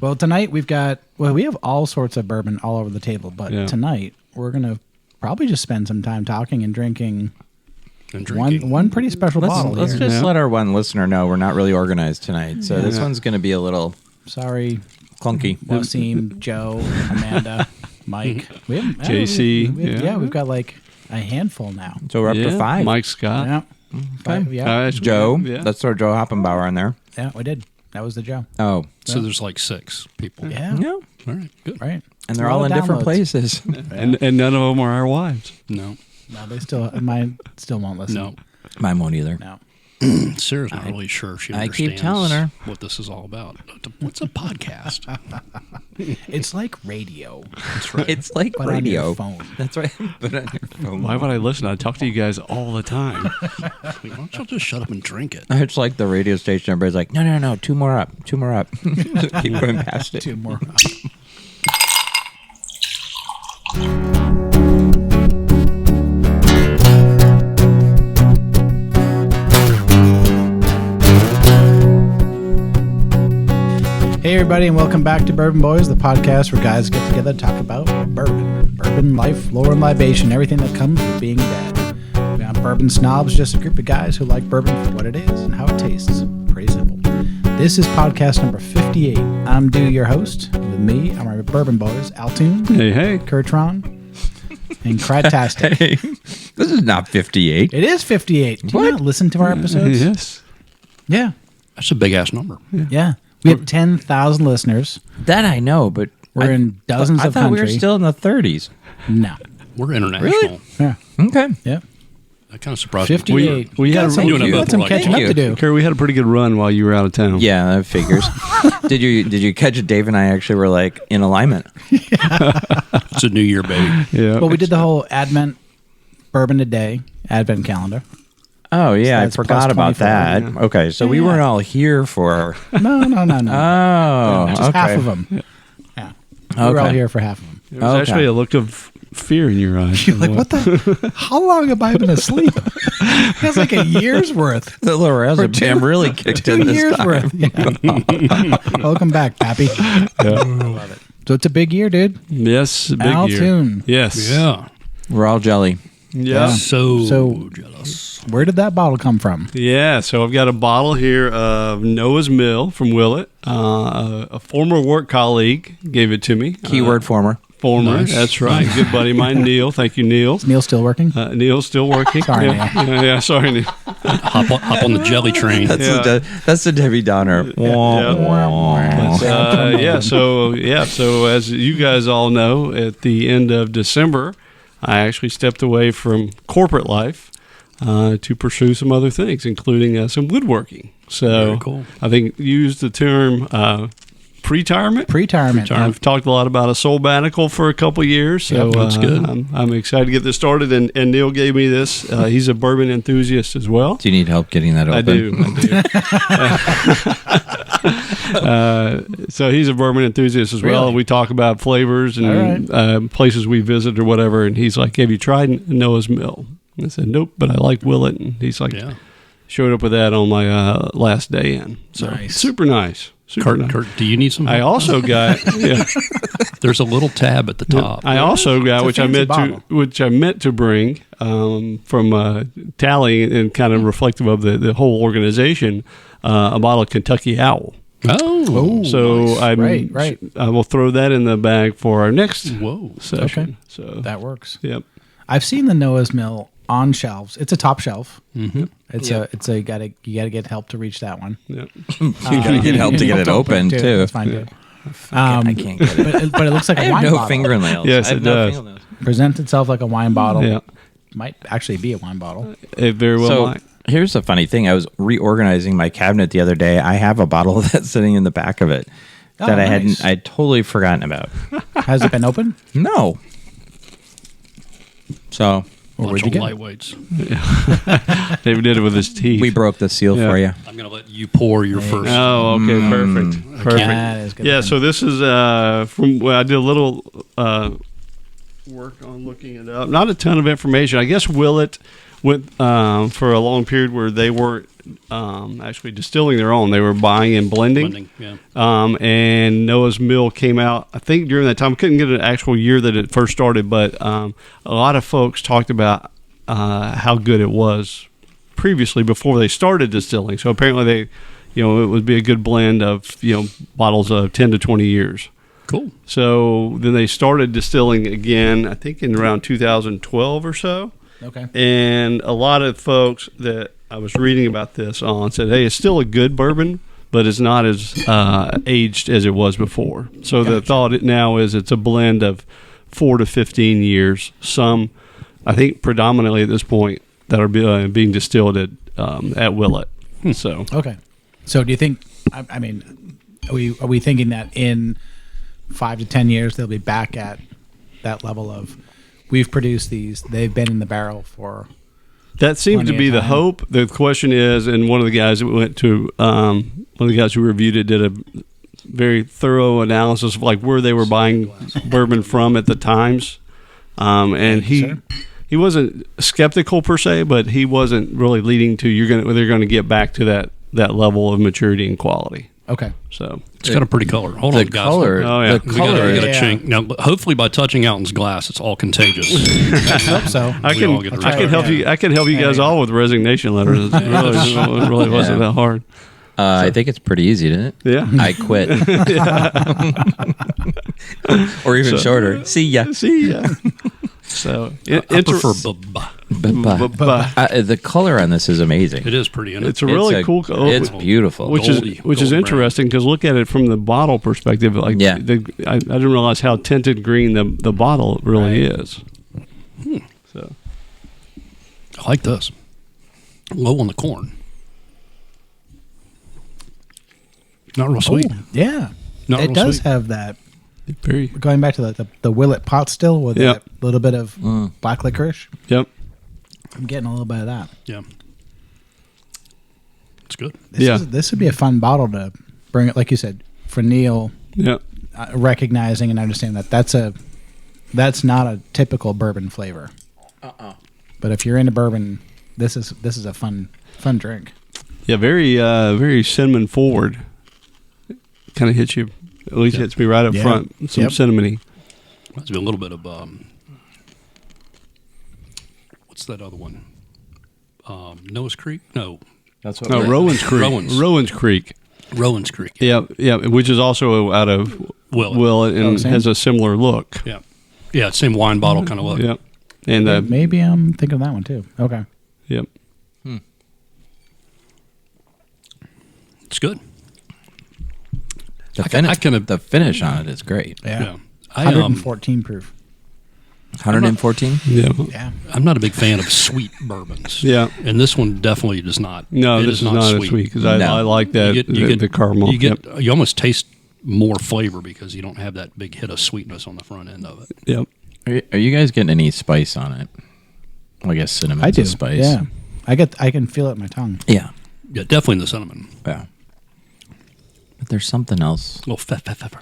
Well, tonight we have all sorts of bourbon all over the table, but tonight we're going to probably just spend some time talking and drinking. One pretty special bottle. Let's just let our one listener know we're not really organized tonight. So this one's going to be a little clunky. Wasim, Joe, Amanda, Mike. We have, JC. We've got like a handful now. So we're up to 5. Mike Scott. Yeah. Okay. 5, Joe. Yeah. Let's throw Joe Hoppenbauer on there. Yeah, we did. That was the Joe. Oh. So there's like 6 people. Yeah. All right, good. Right. And they're all in different places. And none of them are our wives. No, mine still won't listen. No. Mine won't either. No. Sarah's not really sure if she understands I keep telling her what this is all about. What's a podcast? It's like radio. That's right. It's like but radio. On your phone. That's right. But on your phone. Why would I listen? I talk to you guys all the time. Why don't you just shut up and drink it? It's like the radio station. Everybody's like, no, 2 more up. 2 more up. Keep going past it. 2 more up. Hey everybody, and welcome back to Bourbon Boys, the podcast where guys get together to talk about bourbon, life, lore, and libation, everything that comes with being dad. We're not bourbon snobs, just a group of guys who like bourbon for what it is and how it tastes. Pretty simple. This is podcast number 58. I'm Dew, your host. With me, I'm our Bourbon Boys, Altoon, Hey, Kurtron, and Critastic. Hey, this is not 58. It is 58. Do you not listen to our episodes? Yes. Yeah. That's a big ass number. Yeah. We have 10,000 listeners. That I know, but We're in dozens of I thought we were countries. still in the 30s. No. We're international. Really? Yeah. Okay. Yep. That kind of surprised me. 58. We had some, doing it got some like- catching up Thank to do. Kerry, we had a pretty good run while you were out of town. Yeah, that figures. Did you catch it? Dave and I actually were like in alignment. It's a new year, baby. Yeah. Well, we did the whole Advent Bourbon a Day Advent calendar. Oh, yeah, I that's forgot plus about 24, that. yeah. Okay, so we weren't all here for... No. Oh, Just okay. half of them. Yeah. We were all Okay. here for half of them. There was Okay. actually a look of fear in your eyes. You're like, what the? How long have I been asleep? That's like a year's worth. The lorazepam really kicked 2 in this years time. worth. Yeah. Welcome back, Pappy. Yeah. Love it. So it's a big year, dude. Yes, a big year. Altoon. Yes. Yeah. We're all jelly. Yeah. So jealous. Where did that bottle come from? Yeah, so I've got a bottle here of Noah's Mill from Willett. A former work colleague gave it to me. Keyword former. Former, Nice. That's right. Good buddy of mine, Neil. Thank you, Neil. Is Neil still working? Neil's still working. Sorry, yeah, sorry, Neil. Hop on the jelly train. That's the Debbie Downer. So as you guys all know, at the end of December, I actually stepped away from corporate life to pursue some other things, including some woodworking. So Very cool. I think used the term pre-tirement. Pre-tirement. I've talked a lot about a soul-batical for a couple years, so Yep, that's good. I'm excited to get this started. And Neil gave me this. He's a bourbon enthusiast as well. Do you need help getting that open? I do. So he's a bourbon enthusiast as well. Really? We talk about flavors and places we visit or whatever. And he's like, "Have you tried Noah's Mill?" And I said, "Nope, but I like Willett." And he's like, Yeah. showed up with that on my last day in. So Nice. super nice. Super nice. Kurt, do you need some? I help? also got. Yeah, There's a little tab at the top. I also got, It's a fancy bottle. which I meant to bring from Tally and kind of reflective of the whole organization, a bottle of Kentucky Owl. Oh. So nice. Right. I will throw that in the bag for our next Whoa. session. Okay. So That works. yep. I've seen the Noah's Mill on shelves. It's a top shelf. Mm-hmm. You gotta get help to reach that one. Yep. You gotta get help to get it open too. That's fine, dude. I can't get it. But it looks like I a have wine no bottle. fingernails. Yes, I have it no does. fingernails. Presents itself like a wine bottle. Yeah. Might actually be a wine bottle. It very well So might. here's the funny thing. I was reorganizing my cabinet the other day. I have a bottle that's sitting in the back of it that nice. I'd totally forgotten about. Has it been open? No. So Where'd Bunch you of get it? lightweights. David did it with his teeth. we broke the seal Yeah. for you. I'm going to let you pour your first. Oh, okay, perfect. That is good. Yeah, so this is from I did a little work on looking it up. Not a ton of information. I guess Willett went for a long period where they weren't actually distilling their own. They were buying and blending. Yeah. And Noah's Mill came out, I think, during that time. I couldn't get an actual year that it first started, but a lot of folks talked about how good it was previously before they started distilling. So apparently they, it would be a good blend of, bottles of 10 to 20 years. Cool. So then they started distilling again, I think in around 2012 or so. Okay. And a lot of folks that I was reading about this on said, hey, it's still a good bourbon, but it's not as aged as it was before. So the thought now is it's a blend of 4 to 15 years. Some, I think predominantly at this point, that are being distilled at Willett. So Okay. So do you think, I mean, are we thinking that in 5 to 10 years they'll be back at that level of, we've produced these, they've been in the barrel for that seems to plenty be of the time? hope. The question is, and one of the guys that went to, one of the guys who reviewed it did a very thorough analysis of like where they were buying bourbon from at the times. And he wasn't skeptical per se, but he wasn't really leading to they're going to get back to that level of maturity and quality. Okay. So It's got a pretty color. Hold The on, guys. color, Oh, yeah. the We color. got a Yeah. chink. Now, hopefully by touching Alton's glass, it's all contagious. I hope so. I We all can get I to can try help it. you. I can help you guys all with resignation letters. It really wasn't that hard. I think it's pretty easy, isn't it? Yeah. I quit. Or even shorter. See ya. See ya. So I prefer bubba. The color on this is amazing. It is pretty, isn't it? It's a really cool. It's beautiful. Which Goldie, is golden interesting because look at it from the bottle perspective. Like Yeah. I didn't realize how tinted green the bottle really is. So I like this. Low on the corn. Not real sweet. Yeah. Not It real does sweet. have that, very. going back to the Willett pot still with Yep. that little bit of black licorice. Yep. I'm getting a little bit of that. Yeah. It's good. This would be a fun bottle to bring it, like you said, for Neil, Yep. recognizing and understanding that that's not a typical bourbon flavor. But if you're into bourbon, this is a fun drink. Yeah. Very cinnamon forward. Kind of hits you. At least hits me right up Yeah. front. Some Yep. cinnamony. Reminds me a little bit of what's that other one? Noah's Creek? No, That's No, Rowan's Creek. Rowan's Creek. Rowan's Creek. Yeah, which is also out of Willett. and same. has a similar look. Yeah, same wine bottle kind of look. Yep. And Maybe I'm thinking of that one too. Okay. yep. It's good. The finish on it is great. Yeah. I 114 proof. 114? Yeah. Yeah. I'm not a big fan of sweet bourbons. Yeah. And this one definitely does not. No, It this is not as sweet because No. I like that the caramel. You almost taste more flavor because you don't have that big hit of sweetness on the front end of it. Yep. Are you guys getting any spice on it? Well, I guess cinnamon's I do. a spice. Yeah. I can feel it in my tongue. Yeah. Yeah, definitely the cinnamon. Yeah. But there's something else. Well, pepper.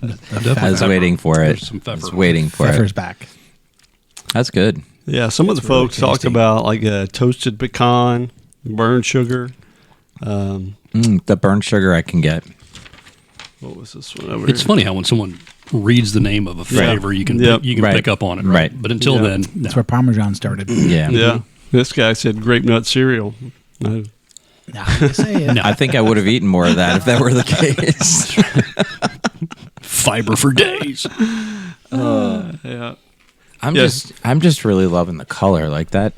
I was waiting for it. There's some I was pepper. waiting for Pfeffer's it. back. That's good. Yeah. Some of the folks talked about like toasted pecan, burnt sugar. The burnt sugar I can get. What was this one over It's here? funny how when someone reads the name of a flavor, you can Yep. pick up on it. Right. But until Yeah. then, no. That's where Parmesan started. Yeah. Yeah. This guy said grape nut cereal. Now you say it. No. I think I would have eaten more of that if that were the case. fiber for days. Yeah. I'm Yes. just really loving the color like that.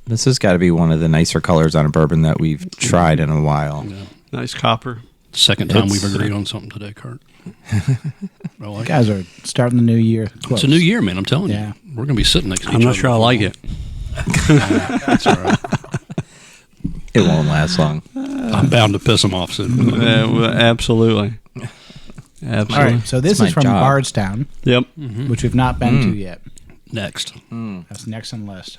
This has got to be one of the nicer colors on a bourbon that we've tried in a while. Nice copper. Second time It's- we've agreed on something today, Kurt. I like You guys are starting the new year close. It's a new year, man. I'm telling Yeah. you. We're going to be sitting next to each I'm other. not sure I like it. That's all right. It won't last long. I'm bound to piss them off soon. Well, absolutely. Absolutely. All right, so this It's is my from job. Bardstown, Yep. which we've not been to yet. Next. That's next on the list.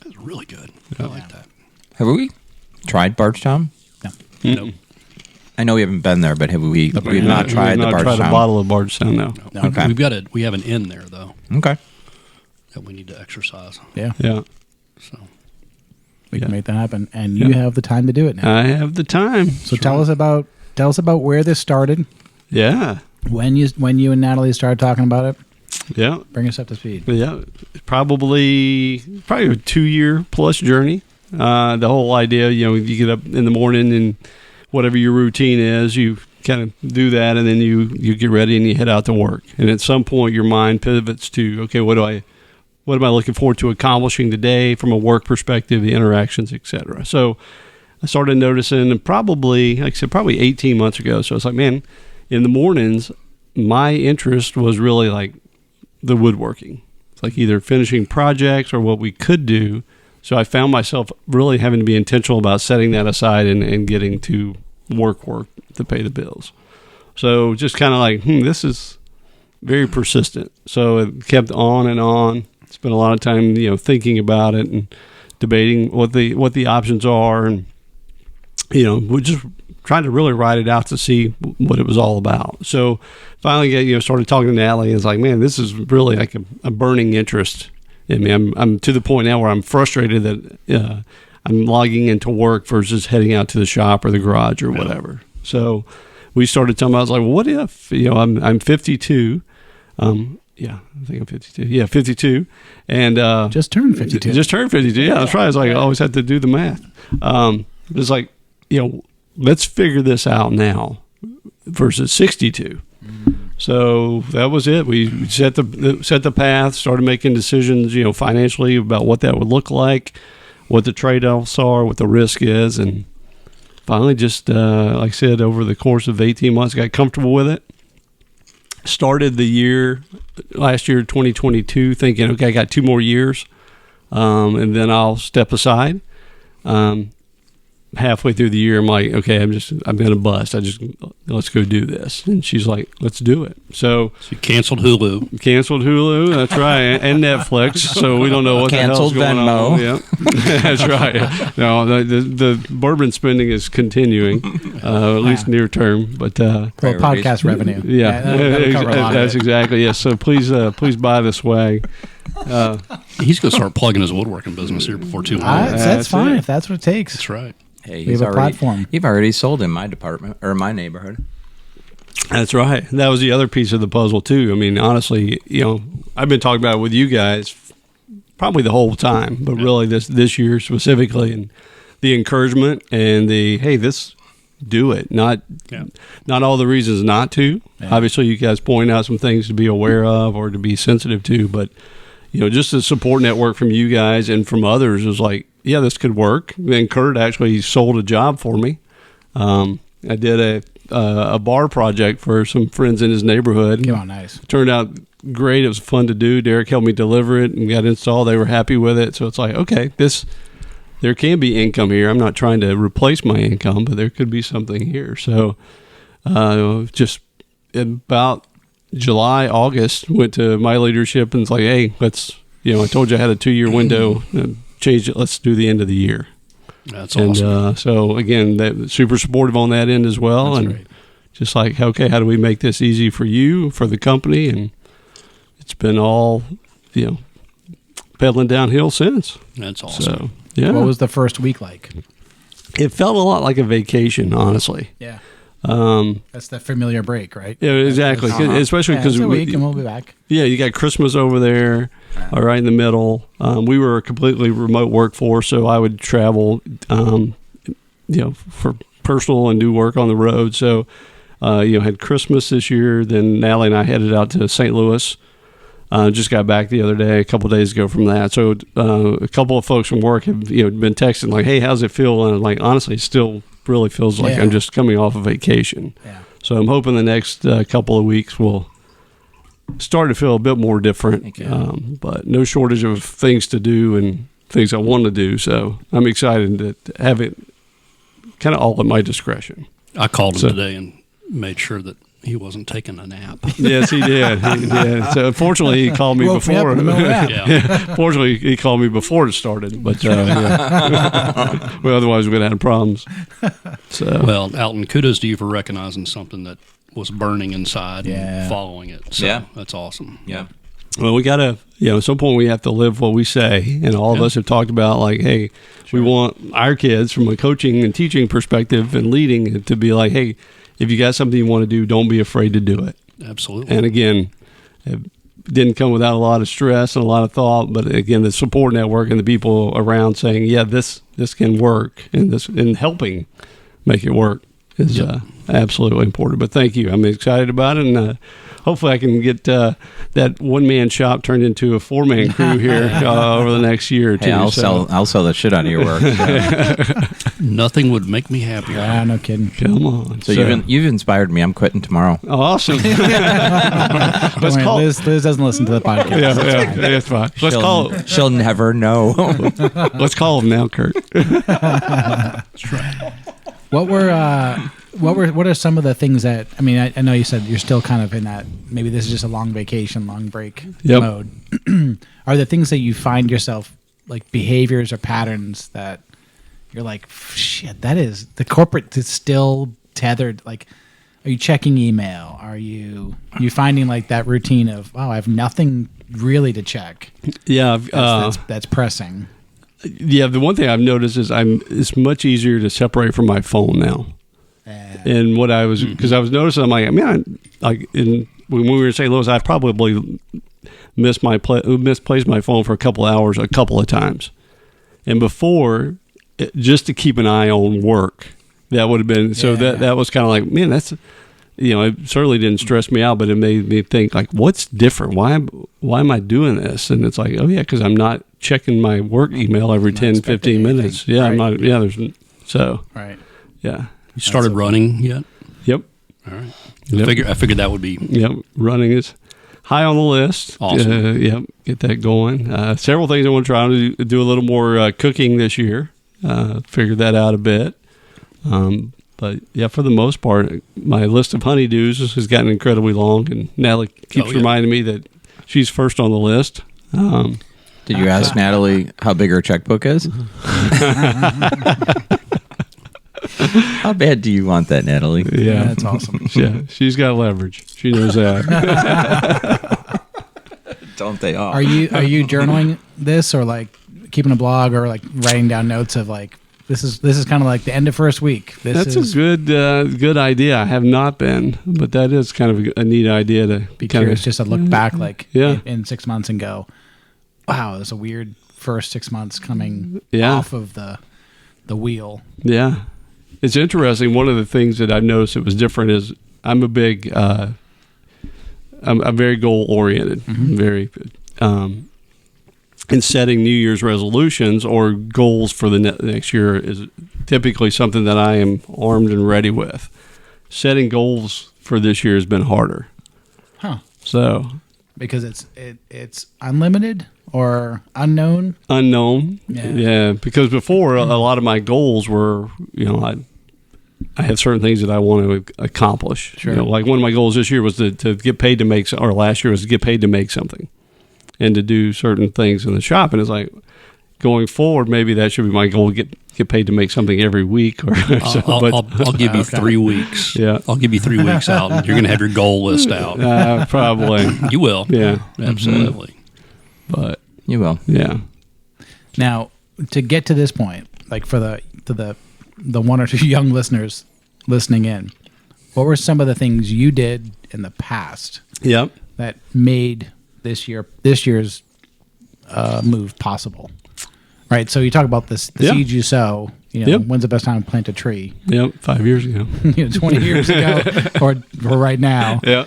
That's really good. I like that. Have we tried Bardstown? No. I know we haven't been there, but have we? We've We've not tried the not tried a Bardstown. bottle of Bardstown, no. Okay. We have an inn there, though, Okay. that we need to exercise. Yeah. Yeah. So We can make that happen, and you have the time to do it now. I have the time. So tell us about where this started. Yeah. When you and Natalie started talking about it. Yeah. Bring us up to speed. Yeah. Probably a 2-year plus journey. The whole idea, you get up in the morning and whatever your routine is, you kind of do that, and then you get ready and you head out to work. And at some point, your mind pivots to, okay, what am I looking forward to accomplishing today from a work perspective, the interactions, etc. So I started noticing, probably 18 months ago. So it's like, man, in the mornings, my interest was really like the woodworking. It's like either finishing projects or what we could do. So I found myself really having to be intentional about setting that aside and getting to work to pay the bills. So just kind of like, this is very persistent. So it kept on and on. Spent a lot of time, thinking about it and debating what the options are, and we just trying to really write it out to see what it was all about. So finally, started talking to Natalie, and it's like, man, this is really like a burning interest in me. I'm to the point now where I'm frustrated that I'm logging into work versus heading out to the shop or the garage or whatever. So we started talking about, I was like, well, what if, I'm 52. Yeah, I think I'm 52. Yeah, 52. And just turned 52. Just turned 52. Yeah, that's right. It's like I always have to do the math. But it's like, let's figure this out now versus 62. So that was it. We set the path, started making decisions, financially about what that would look like, what the trade-offs are, what the risk is, and finally just, like I said, over the course of 18 months, got comfortable with it. Started the year, last year, 2022, thinking, okay, I got 2 more years, and then I'll step aside. Halfway through the year, I'm like, okay, I'm going to bust. Let's go do this. And she's like, let's do it. So you canceled Hulu. That's right, and Netflix. So we don't know what Canceled the hell's going Venmo. on. Yeah, that's right. No, the bourbon spending is continuing, at least near term. But podcast revenue. Yeah, that'll cover a lot of that's it. exactly. Yes. So please buy the swag. He's going to start plugging his woodworking business here before too long. That's That's fine it. if that's what it takes. That's right. Hey, We have a platform. You've already sold in my department or my neighborhood. That's right. That was the other piece of the puzzle too. I mean, honestly, I've been talking about it with you guys probably the whole time, but really this year specifically, and the encouragement and do it. Not all the reasons not to. Yeah. Obviously, you guys point out some things to be aware of or to be sensitive to, but just the support network from you guys and from others was like, yeah, this could work. Then Kurt actually sold a job for me. I did a bar project for some friends in his neighborhood. Came out nice. Turned out great. It was fun to do. Derek helped me deliver it and got installed. They were happy with it. So it's like, okay, there can be income here. I'm not trying to replace my income, but there could be something here. So just about July, August, went to my leadership and it's like, hey, I told you I had a 2-year window. Change it. Let's do the end of the year. That's awesome. And so again, that super supportive on that end as well. That's and right. Just like, okay, how do we make this easy for you, for the company? And it's been all, pedaling downhill since. That's awesome. So, yeah. What was the first week like? It felt a lot like a vacation, honestly. Yeah. That's the familiar break, right? Yeah, exactly. Especially because it's a week and we'll be back. Yeah, you got Christmas over there, right in the middle. We were a completely remote workforce, so I would travel, for personal and do work on the road. So, had Christmas this year. Then Natalie and I headed out to St. Louis. Just got back the other day, a couple of days ago from that. So, a couple of folks from work have been texting like, "Hey, how's it feel?" And I'm like, honestly, it still really feels like I'm just coming off a vacation. Yeah. So I'm hoping the next couple of weeks will start to feel a bit more different. But no shortage of things to do and things I want to do. So I'm excited to have it kind of all at my discretion. I called him today and made sure that he wasn't taking a nap. Yes, he did. So unfortunately, he called me before. Fortunately, he called me before it started. But well, otherwise we would have had problems. So. Well, Alton, kudos to you for recognizing something that was burning inside and following it. So that's awesome. Yeah. Well, we got to, at some point we have to live what we say. And all of us have talked about, like, hey, we want our kids from a coaching and teaching perspective and leading to be like, hey, if you got something you want to do, don't be afraid to do it. Absolutely. And again, it didn't come without a lot of stress and a lot of thought. But again, the support network and the people around saying, yeah, this can work, and helping make it work is absolutely important. But thank you. I'm excited about it. And hopefully I can get that one-man shop turned into a four-man crew here over the next year or two. Hey, I'll sell the shit out of your work. So. Nothing would make me happier. Yeah, no kidding. Come on. So you've inspired me. I'm quitting tomorrow. Awesome. Liz doesn't listen to the podcast. That's fine. Let's call it. She'll never know. Let's call him now, Kurt. That's right. What are some of the things that, I mean, I know you said you're still kind of in that, maybe this is just a long vacation, long break mode. Are there things that you find yourself, like behaviors or patterns that you're like, shit, that is, the corporate is still tethered? Like, are you checking email? Are you finding like that routine of, wow, I have nothing really to check? Yeah. That's pressing. Yeah, the one thing I've noticed is it's much easier to separate from my phone now. And what I was, because I was noticing, I'm like, man, when we were in St. Louis, I've probably misplaced my phone for a couple of hours a couple of times. And before, just to keep an eye on work, that would have been, so that was kind of like, man, that's, it certainly didn't stress me out, but it made me think, like, what's different? Why am I doing this? And it's like, oh yeah, because I'm not checking my work email every 10, 15 minutes. Yeah, right. I'm not, Right. Yeah. You started running yet? Yep. All right. Yep. I figured that would be. Yep. Running is high on the list. Awesome. Yep. Get that going. Several things I want to try to do a little more cooking this year. Figured that out a bit. But yeah, for the most part, my list of honeydews has gotten incredibly long, and Natalie keeps reminding me that she's first on the list. Did you ask Natalie how big her checkbook is? How bad do you want that, Natalie? Yeah, that's awesome. Yeah, she's got leverage. She knows that. Don't they all? Are you journaling this, or like keeping a blog, or like writing down notes of like, this is kind of like the end of first week. That's a good idea. I have not been, but that is kind of a neat idea to be curious, just to look back like Yeah. in 6 months and go, wow, it was a weird first 6 months coming off of the wheel. It's interesting. One of the things that I noticed that was different is I'm a big, I'm very goal oriented, very, and setting New Year's resolutions or goals for the next year is typically something that I am armed and ready with. Setting goals for this year has been harder. So because it's unlimited or unknown. Yeah. Because before a lot of my goals were, I had certain things that I want to accomplish. Sure. Like one of my goals this year was to get paid to make, or last year was to get paid to make something, and to do certain things in the shop. And it's like, going forward, maybe that should be my goal: get paid to make something every week or so. I'll give you 3 weeks. Yeah, I'll give you 3 weeks out, and you're going to have your goal list out. Probably. You will. Yeah, absolutely. But you will. Yeah. Now, to get to this point, like for the one or two young listeners listening in, what were some of the things you did in the past? Yep. That made this year's move possible? Right. So you talk about the seeds you sow. When's the best time to plant a tree? 5 years ago. 20 years ago, or right now. Yeah.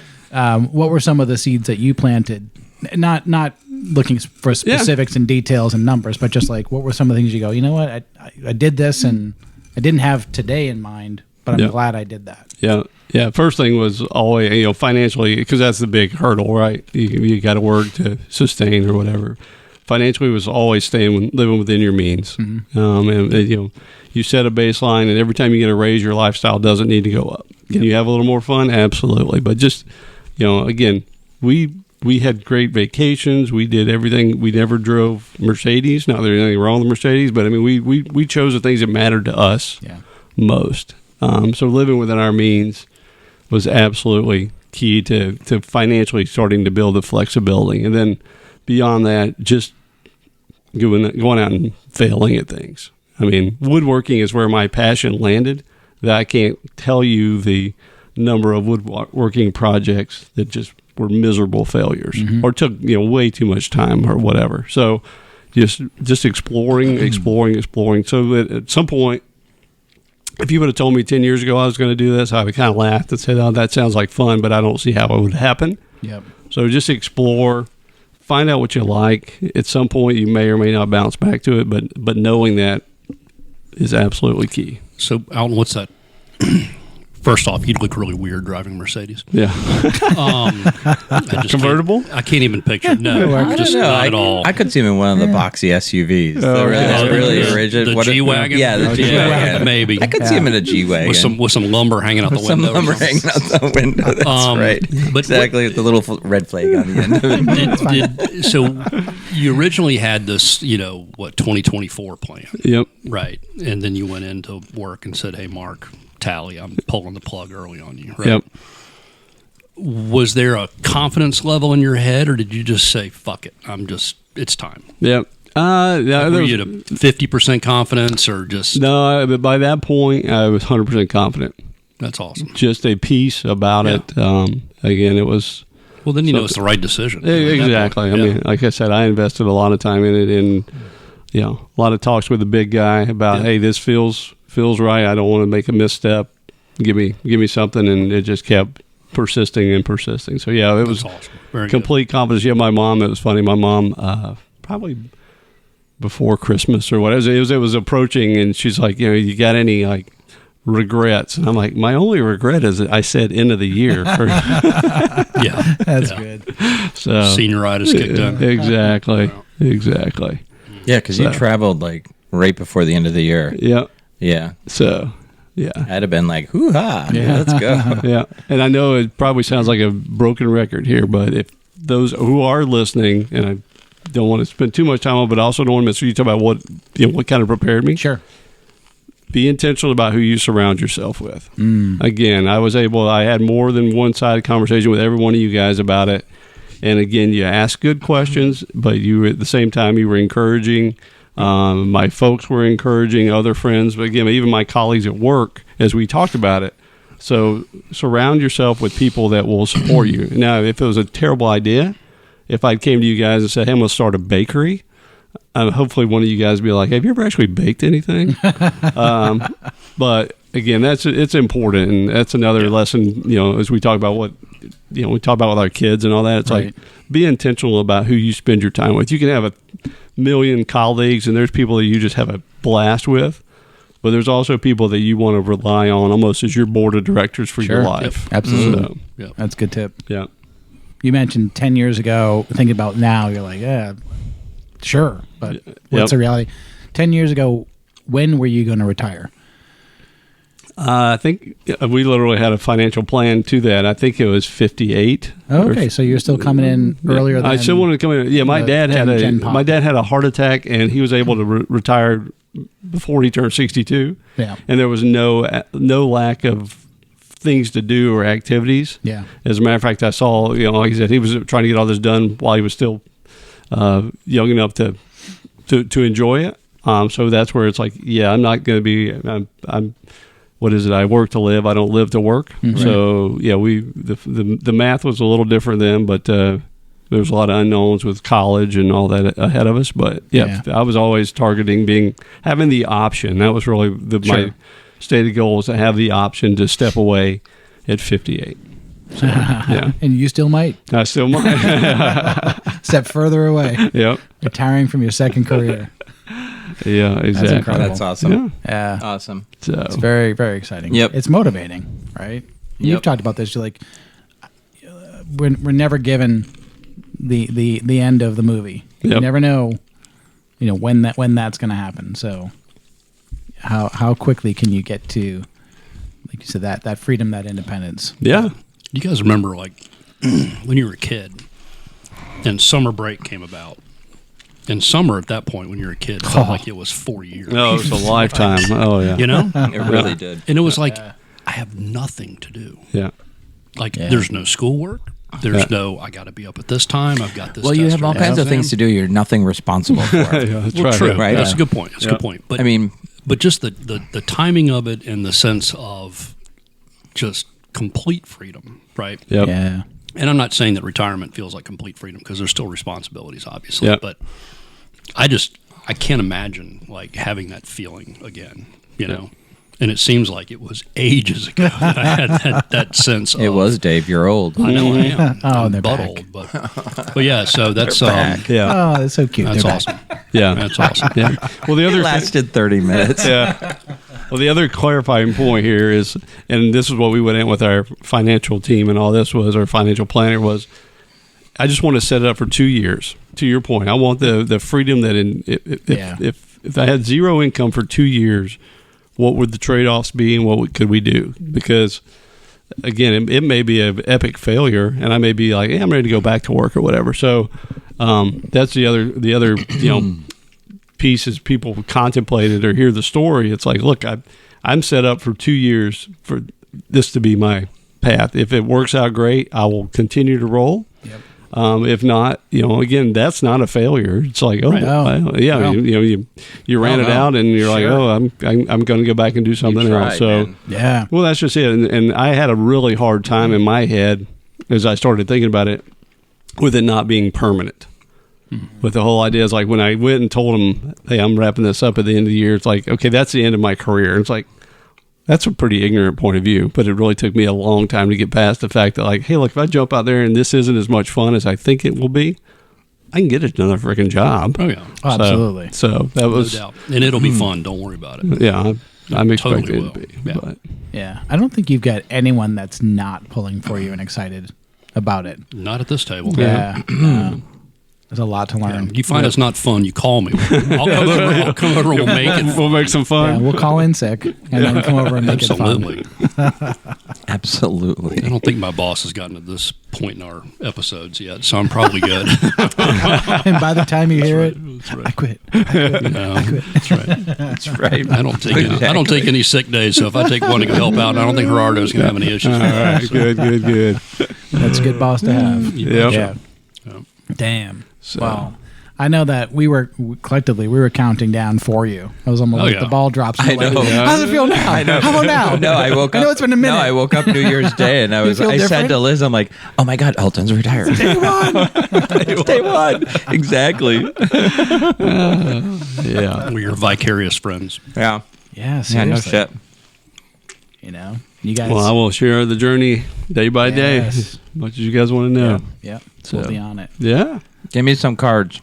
What were some of the seeds that you planted? Not looking for specifics and details and numbers, but just like, what were some of the things you go, you know what, I did this, and I didn't have today in mind, but I'm glad I did that. Yeah. First thing was always, financially, because that's the big hurdle, right? You got to work to sustain or whatever. Financially was always living within your means. And you set a baseline, and every time you get a raise, your lifestyle doesn't need to go up. Can you have a little more fun? Absolutely. But just, again, we had great vacations. We did everything. We never drove Mercedes. Not that there's anything wrong with Mercedes, but I mean, we chose the things that mattered to us most. So living within our means was absolutely key to financially starting to build the flexibility. And then beyond that, just going out and failing at things. I mean, woodworking is where my passion landed. That I can't tell you the number of woodworking projects that just were miserable failures or took way too much time or whatever. So just exploring. So at some point, if you would have told me 10 years ago I was going to do this, I would kind of laugh and say, "Oh, that sounds like fun," but I don't see how it would happen. Yep. So just explore, find out what you like. At some point, you may or may not bounce back to it, but knowing that is absolutely key. So, Alton, what's that? First off, you'd look really weird driving a Mercedes. Yeah. Convertible? I can't even picture. No, just not at all. I could see him in one of the boxy SUVs. They're really rigid. The G-Wagon? Yeah, the G-Wagon. Maybe. I could see him in a G-Wagon. With some lumber hanging out the window. Some lumber hanging out the window. That's right. But exactly, with the little red flag on the end of it. So you originally had this, 2024 plan. Yep. Right. And then you went into work and said, "Hey, Mark, Tally, I'm pulling the plug early on you." Right? Yep. Was there a confidence level in your head, or did you just say, "Fuck it, it's time"? Yep. Were you at a 50% confidence, or just no? But by that point, I was 100% confident. That's awesome. Just a piece about it. Again, it was. Well, then it's the right decision. Exactly. I mean, like I said, I invested a lot of time in it, and a lot of talks with the big guy about, "Hey, this feels right. I don't want to make a misstep. Give me something," and it just kept persisting. So it was awesome. complete confidence. Yeah, my mom. It was funny. My mom, probably before Christmas or whatever, it was approaching, and she's like, "You got any like regrets?" And I'm like, "My only regret is that I said end of the year." Yeah, that's good. So senioritis kicked in. Exactly. Yeah, because you traveled like right before the end of the year. Yeah. Yeah. So, yeah. I'd have been like, hoo-ha, let's go. Yeah. And I know it probably sounds like a broken record here, but if those who are listening, and I don't want to spend too much time on it, but I also don't want to miss you talk about what kind of prepared me. Sure. Be intentional about who you surround yourself with. Again, I had more than one-sided conversation with every one of you guys about it. And again, you asked good questions, but you at the same time, you were encouraging. My folks were encouraging other friends, but again, even my colleagues at work, as we talked about it. So surround yourself with people that will support you. Now, if it was a terrible idea, if I came to you guys and said, "Hey, I'm going to start a bakery," hopefully one of you guys would be like, "Have you ever actually baked anything?" But again, it's important, and that's another lesson. As we talk about we talk about with our kids and all that. It's like, be intentional about who you spend your time with. You can have a million colleagues, and there's people that you just have a blast with, but there's also people that you want to rely on almost as your board of directors for your life. Yep. Absolutely. That's a good tip. Yeah. You mentioned 10 years ago, thinking about now, you're like, yeah, sure, but what's the reality? 10 years ago, when were you going to retire? I think we literally had a financial plan to that. I think it was 58. Oh, okay, so you're still coming in earlier than I still wanted to come in. Yeah, my dad had a heart attack, and he was able to retire before he turned 62. Yeah, and there was no lack of things to do or activities. Yeah, as a matter of fact, I saw, like I said, he was trying to get all this done while he was still young enough to enjoy it. So that's where it's like, I'm not going to be. I'm what is it? I work to live. I don't live to work. Mm-hmm. So the math was a little different then, but there's a lot of unknowns with college and all that ahead of us. But I was always targeting having the option. That was really my stated goal, was to have the option to step away at 58. So, and you still might. I still might. Step further away. Yep. Retiring from your second career. Yeah, exactly. That's awesome. Yeah. Awesome. So it's very, very exciting. Yep. It's motivating, right? You've talked about this. You're like, we're never given the end of the movie. Yep. You never know, when that's going to happen. So how quickly can you get to, like you said, that freedom, that independence? Yeah. You guys remember, like, when you were a kid and summer break came about? And summer at that point when you were a kid felt like it was 4 years. No, it was a lifetime. Oh, yeah. You know? It really did. And it was like, I have nothing to do. Yeah. Like, there's no schoolwork. There's no, I got to be up at this time. I've got this. Well, you have all kinds of things to do. You're nothing responsible for. That's Well, right. true. Right. That's Yeah. a good point. That's a good point. But I mean, but just the timing of it and the sense of just complete freedom, right? Yep. Yeah. And I'm not saying that retirement feels like complete freedom because there's still responsibilities, obviously. Yep. But I can't imagine like having that feeling again, you know. And it seems like it was ages ago that I had that sense. it was Dave. You're old. I know I am. Oh, I'm they're butt back. old, but yeah. So that's Yeah. Oh, that's so cute. that's They're awesome. Yeah. That's awesome. Yeah. Well, the It other lasted 30 minutes. yeah. Well, the other clarifying point here is, and this is what we went in with our financial team and all this was, our financial planner was, I just want to set it up for 2 years. To your point, I want the freedom that if I had zero income for 2 years, what would the trade-offs be and what could we do? Because again, it may be an epic failure, and I may be like, I'm ready to go back to work or whatever. So that's the other piece is people contemplate it or hear the story. It's like, look, I'm set up for 2 years for this to be my path. If it works out great, I will continue to roll. Yep. If not, again, that's not a failure. It's like, No. you ran it out, and you're like, I'm going to go back and do something else. So, man. Yeah. well, that's just it. And I had a really hard time in my head as I started thinking about it, with it not being permanent. With the whole idea is like when I went and told him, hey, I'm wrapping this up at the end of the year. It's like, okay, that's the end of my career. It's like, that's a pretty ignorant point of view, but it really took me a long time to get past the fact that, like, hey, look, if I jump out there and this isn't as much fun as I think it will be, I can get another freaking job. Oh yeah, Oh, absolutely. So that was, no doubt, and it'll be fun. Don't worry about it. yeah, I'm expecting Totally it to be. will. Yeah. But Yeah. I don't think you've got anyone that's not pulling for you and excited about it. Not at this table. Yeah. There's a lot to learn. You find it's not fun, you call me. I'll come over. We'll make it. we'll make some Yeah, fun. we'll call in sick and then come over and make it Absolutely. fun. Absolutely. I don't think my boss has gotten to this point in our episodes yet, so I'm probably good. And by the time you hear it, That's right. I quit. That's right. That's right. I don't take any sick days, so if I take one to go help out, I don't think Gerardo's going to have any issues. All right, good. That's a good boss to have. Yep. Yeah. Yeah. Damn. So- Wow. I know that we were counting down for you. I was almost Oh, like yeah. the ball drops. I know. How does it feel now? I know. How about now? No, I woke up. I know it's been a minute. No, I woke up New Year's Day and I feel said different? to Liz, I'm like, oh my God, Elton's retired. Day one. It's day one. Exactly. Yeah. We're your vicarious friends. Yeah. Yeah, Yeah, no seriously. shit. You know, you guys. Well, I will share the journey day by day, Yes. as much as you guys want to know. Yeah, So- we'll be on it. Yeah. Give me some cards.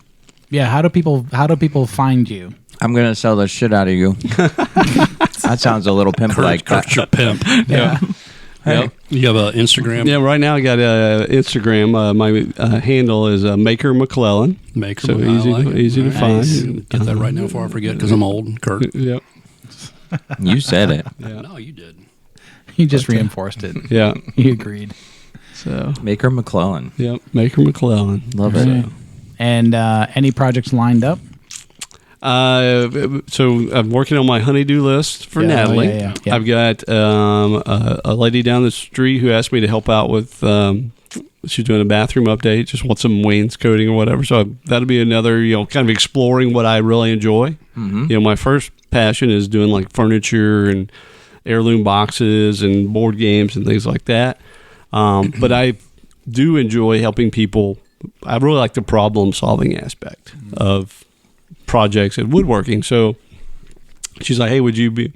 Yeah, how do people find you? I'm going to sell the shit out of you. That sounds a little pimp like. Kurt's your pimp. Yeah. Yep. You have an Instagram? Yeah, right now I got Instagram. My handle is Maker McClellan. Maker. So easy to Nice. find. Get that right now before I forget because I'm old. Kurt. Yep. You said it. Yeah. No, you did. You just reinforced it. Yeah. You agreed. So. Maker McClellan. Yep. Maker McClellan. Love it. Right. And any projects lined up? So I'm working on my honeydew list for Yeah, Natalie. yeah. I've got a lady down the street who asked me to help out with. She's doing a bathroom update. Just wants some wainscoting or whatever. So that'll be another, kind of exploring what I really enjoy. Mm-hmm. My first passion is doing like furniture and heirloom boxes and board games and things like that. But I do enjoy helping people. I really like the problem solving aspect of projects and woodworking. So she's like, hey, would you be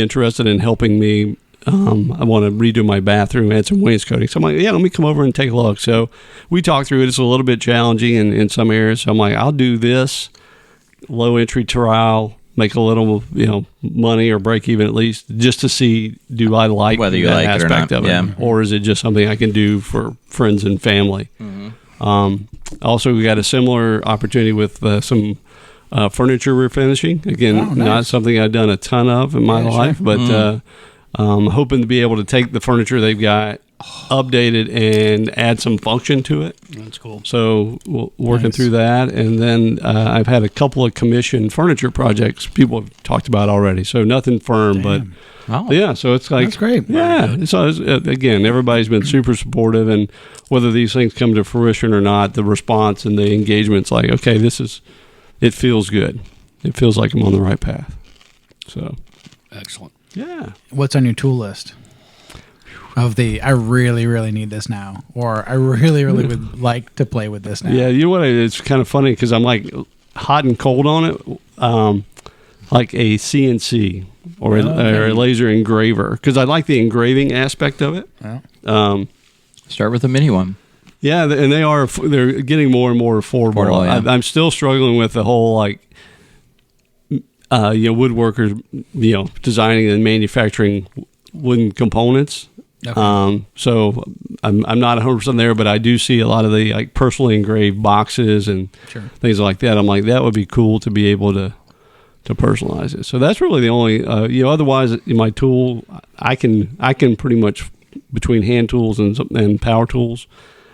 interested in helping me? I want to redo my bathroom, add some wainscoting. So I'm like, yeah, let me come over and take a look. So we talked through it. It's a little bit challenging in some areas. So I'm like, I'll do this low entry trial, make a little, money or break even at least, just to see, do I like Whether you that like it or aspect not, of it, yeah. or is it just something I can do for friends and family? Also, we got a similar opportunity with some furniture refinishing. Again, Oh, nice. not something I've done a ton of in my Yeah, life, sure. but Hoping to be able to take the furniture they've got, update it, and add some function to it. That's cool. So working through that, and then I've had a couple of commissioned furniture projects people have talked about already. So nothing firm, but yeah. So it's like That's great. Yeah. So again, everybody's been super supportive, and whether these things come to fruition or not, the response and the engagement's like, okay, it feels good. It feels like I'm on the right path. So Excellent. yeah. What's on your tool list? Of the, I really, really need this now, or I really, really would like to play with this now. Yeah, you know what? It's kind of funny because I'm like hot and cold on it, like a CNC or a laser engraver, because I like the engraving aspect of it. Well, Start with a mini one. Yeah, and they're getting more and more affordable. Yeah. I'm still struggling with the whole like, woodworkers, designing and manufacturing wooden components. Okay. So I'm not 100% there, but I do see a lot of the like personally engraved boxes and things like that. I'm like, that would be cool to be able to personalize it. So that's really the only, otherwise in my tool, I can pretty much between hand tools and power tools,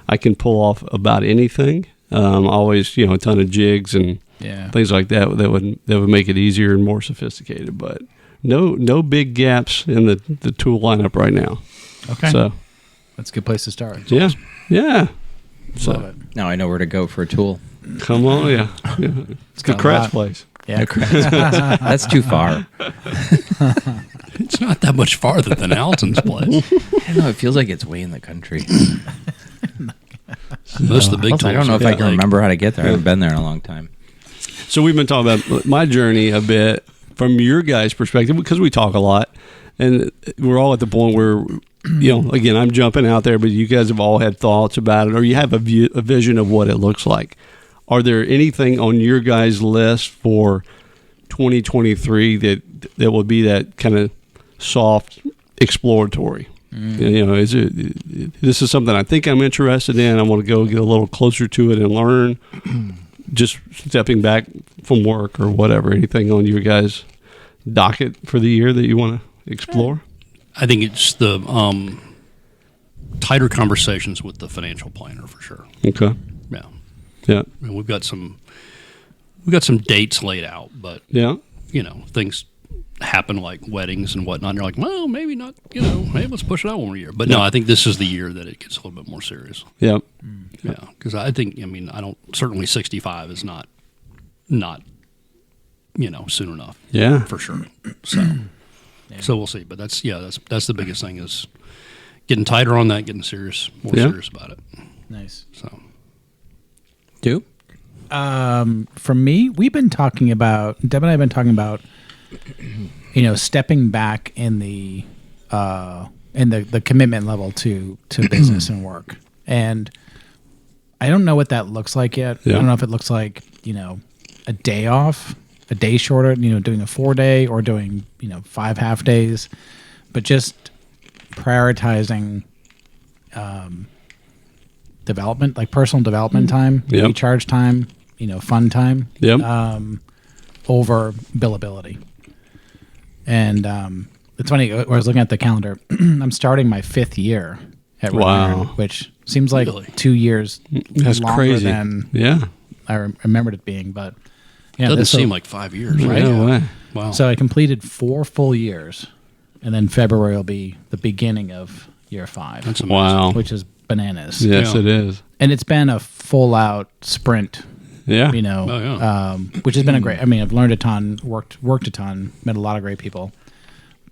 I can pull off about anything. Always, a ton of jigs and things like that would make it easier and more sophisticated, but no big gaps in the tool lineup right now. okay. So That's a good place to start. yeah. Love So it. Now I know where to go for a tool. come on, yeah. It's the got a Kratz lot. place. Yeah. That's too far. It's not that much farther than Alton's place. I don't know. It feels like it's way in the country. Most of the big Also, tools. I don't know if I are can like- remember how to get there. I haven't been there in a long time. So we've been talking about my journey a bit from your guys' perspective because we talk a lot, and we're all at the point where, again, I'm jumping out there, but you guys have all had thoughts about it, or you have a vision of what it looks like. Are there anything on your guys' list for 2023 that would be that kind of soft exploratory? This is something I think I'm interested in. I want to go get a little closer to it and learn. Just stepping back from work or whatever. Anything on your guys' docket for the year that you want to explore? I think it's the tighter conversations with the financial planner for sure. Okay. Yeah. Yeah. I mean, we've got some dates laid out, but Yeah. things happen like weddings and whatnot. And you're like, well, maybe not. Hey, let's push it out one more year. But no, I think this is the year that it gets a little bit more serious. Yeah. Yeah, because I think I don't certainly 65 is not soon enough. Yeah. For sure. So we'll see. But that's the biggest thing is getting tighter on that, getting more serious about it. Nice. So. Do? For me, we've been talking about, Deb and I have been talking about, stepping back in the commitment level to business and work. And I don't know what that looks like yet. Yeah. I don't know if it looks like, a day off, a day shorter, doing a 4-day or doing, 5 half days, but just prioritizing, development, like personal development time, Yep. recharge time, fun time, Yep. over billability. And it's funny, I was looking at the calendar. I'm starting my 5th year at Red Wow. Iron, which seems like Really? 2 years That's longer crazy. than Yeah. I remembered it being. But yeah, Doesn't this seem like 5 years. Right. No way. Wow. so I completed 4 full years, and then February will be the beginning of year 5, That's amazing. Wow. which is bananas. Yes, Yeah. it is. And it's been a full out sprint. Yeah. You know, Oh, yeah. which has been a great. I mean, I've learned a ton, worked a ton, met a lot of great people.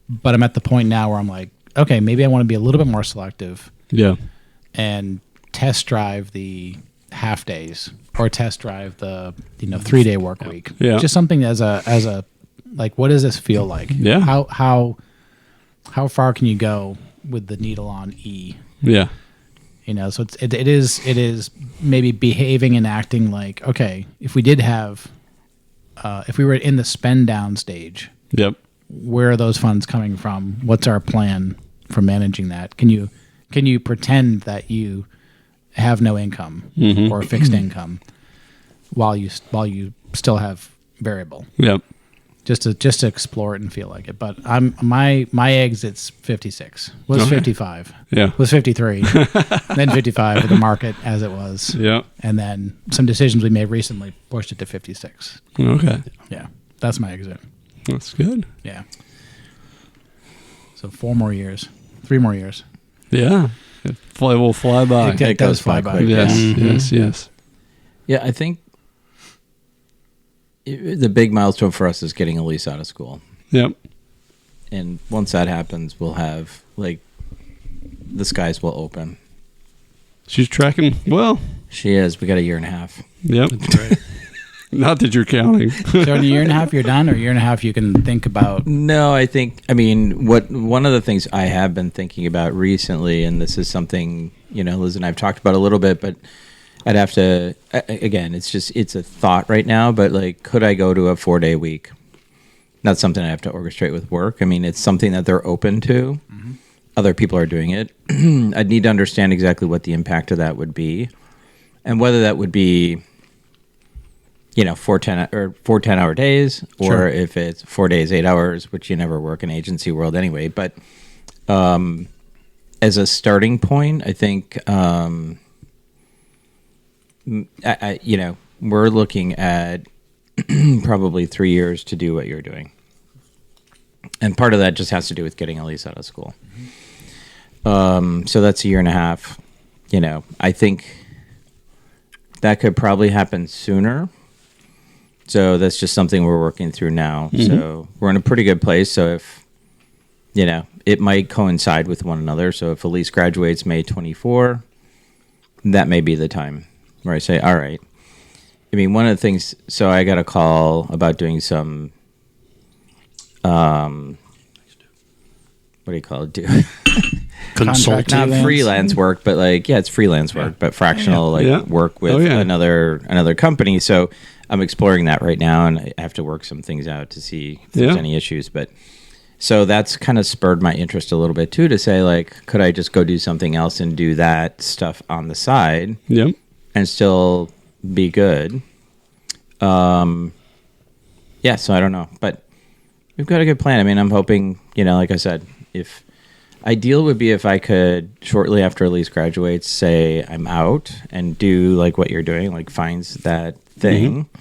But I'm at the point now where I'm like, okay, maybe I want to be a little bit more selective Yeah. and test drive the half days or test drive the 3-day work week. Yeah. Just something as a like, what does this feel like? Yeah. How far can you go with the needle on E? Yeah. So it is maybe behaving and acting like, okay, if we did have, if we were in the spend down stage, Yep. where are those funds coming from? What's our plan for managing that? Can you pretend that you have no income or fixed income while you still have variable? Yep. just to explore it and feel like it. But I'm my exit's 56. Was 55. Yeah. Was 53. Then 55 with the market as it was. Yeah. And then some decisions we made recently pushed it to 56. Okay. Yeah. That's my exit. That's good. Yeah. So 4 more years. 3 more years. Yeah. It will fly by. It does fly by. Yes. Yeah. Yes. Yeah, I think the big milestone for us is getting Elise out of school. Yep. And once that happens, we'll have, like, the skies will open. She's tracking well. She is. We got a year and a half. Yep. That's right. Not that you're counting. So in a year and a half, you're done, or a year and a half, you can think about. No, I mean, one of the things I have been thinking about recently, and this is something, Liz and I have talked about a little bit, but I'd have to, again, it's a thought right now, but like, could I go to a 4-day week? Not something I have to orchestrate with work. I mean, it's something that they're open to. Mm-hmm. Other people are doing it. I'd need to understand exactly what the impact of that would be, and whether that would be, 4 10-hour days, or Sure. if it's 4 days, 8 hours, which you never work in agency world anyway. But as a starting point, I think, we're looking at probably 3 years to do what you're doing. And part of that just has to do with getting Elise out of school. So that's a year and a half. I think that could probably happen sooner. So that's just something we're working through now. Mm-hmm. So we're in a pretty good place. So if, it might coincide with one another. So if Elise graduates May 24, that may be the time where I say, all right. I mean, one of the things, so I got a call about doing some, what do you call it? Consulting. Not freelance work, but it's freelance work, but fractional work with another company. So I'm exploring that right now, and I have to work some things out to see if there's any issues. But so that's kind of spurred my interest a little bit too, to say, could I just go do something else and do that stuff on the side, and still be good? So I don't know, but we've got a good plan. I mean, I'm hoping, like I said, if ideal would be if I could, shortly after Elise graduates, say I'm out and do what you're doing, finds that thing. Mm-hmm.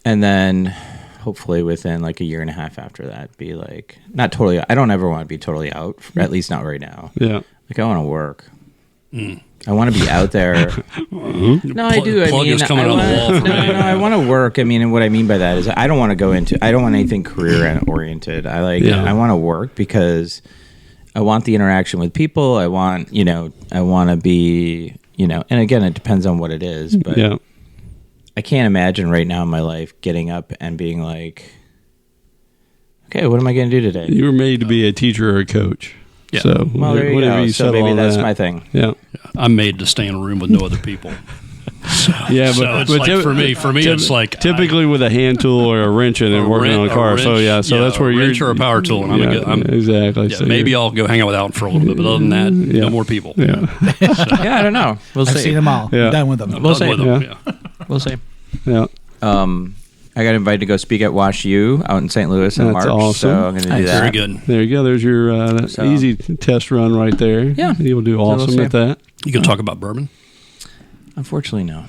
And then hopefully within a year and a half after that, be not totally, I don't ever want to be totally out, at least not right now. Yeah. I want to work. I want to be out there. No, I do. I mean, I want to work. I mean, and what I mean by that is I don't want anything career oriented. I want to work because I want the interaction with people. I want to be, and again, it depends on what it is, but I can't imagine right now in my life getting up and being like, okay, what am I going to do today? You were made to be a teacher or a coach. Yeah. So there you go. So maybe that's my thing. Yeah. I'm made to stay in a room with no other people. For me, it's typically with a hand tool or a wrench in it, working on a car. That's where you're. Wrench or a power tool, and I'm exactly. Yeah, so maybe I'll go hang out with Alton for a little bit, but other than that, no more people. Yeah. I don't know. I've seen them all. Yeah. I'm done with them. We'll see. We'll see. Yeah. I got invited to go speak at Wash U out in St. Louis in March. Awesome. So I'm going to do that. Very good. There you go. There's your easy test run right there. Yeah. You'll do awesome at that. You can talk about bourbon? Unfortunately, no.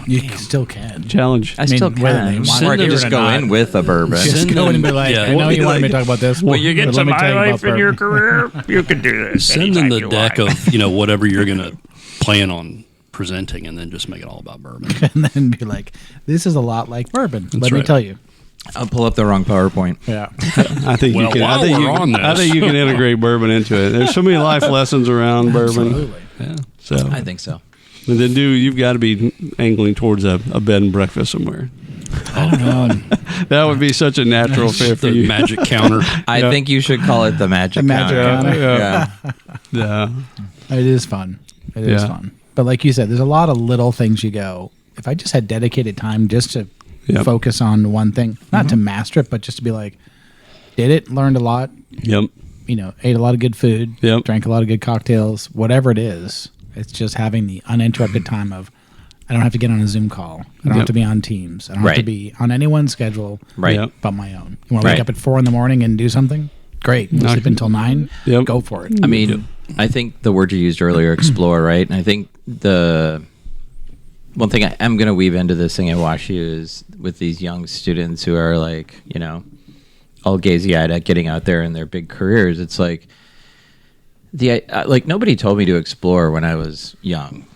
You still can. Challenge. I still can. Or I can just go in with a bourbon. Just go in and be like, I know you wanted me to talk about this. Well, you get to my life in your career, you can do this. Send them the deck of whatever you're going to plan on presenting, and then just make it all about bourbon. And then be like, this is a lot like bourbon. Let me right. tell you. I'll pull up the wrong PowerPoint. Yeah. I think you can. I think you can integrate bourbon into it. There's so many life lessons around bourbon. Absolutely. Yeah. So I think so. And then you've got to be angling towards a bed and breakfast somewhere. I don't know. That would be such a natural fit for The you. magic counter. I think you should call it the magic counter. Yeah. It is fun. It is fun. But like you said, there's a lot of little things you go, if I just had dedicated time just to focus on one thing, not to master it, but just to be like, did it, learned a lot, Yep. Ate a lot of good food, Yep. drank a lot of good cocktails, whatever it is. It's just having the uninterrupted time of I don't have to get on a Zoom call. I don't have to be on Teams. I don't have to be on anyone's schedule but my own. You want to wake up at 4 a.m. and do something? Great. Sleep until 9? Go for it. I mean, I think the word you used earlier, explore, right? And I think the one thing I am going to weave into this thing at WashU is with these young students who are like, you know, all gazy-eyed at getting out there in their big careers. It's like, nobody told me to explore when I was young.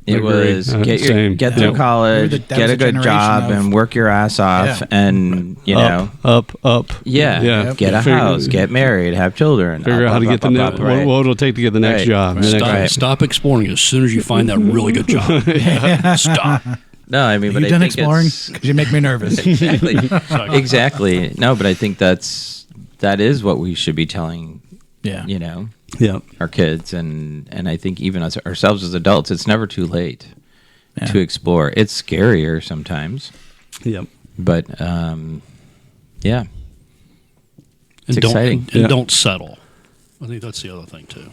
It was get through college, get a good job, and work your ass off, and you know, up. Get a house, get married, have children, figure out how to get the next. What it'll take to get the next job. Stop exploring as soon as you find that really good job. Stop. No, I mean, but you done exploring? Because you make me nervous. Exactly. No, but I think that is what we should be telling. You know. Our kids, and I think even ourselves as adults, it's never too late to explore. It's scarier sometimes. But it's exciting. Don't settle. I think that's the other thing too.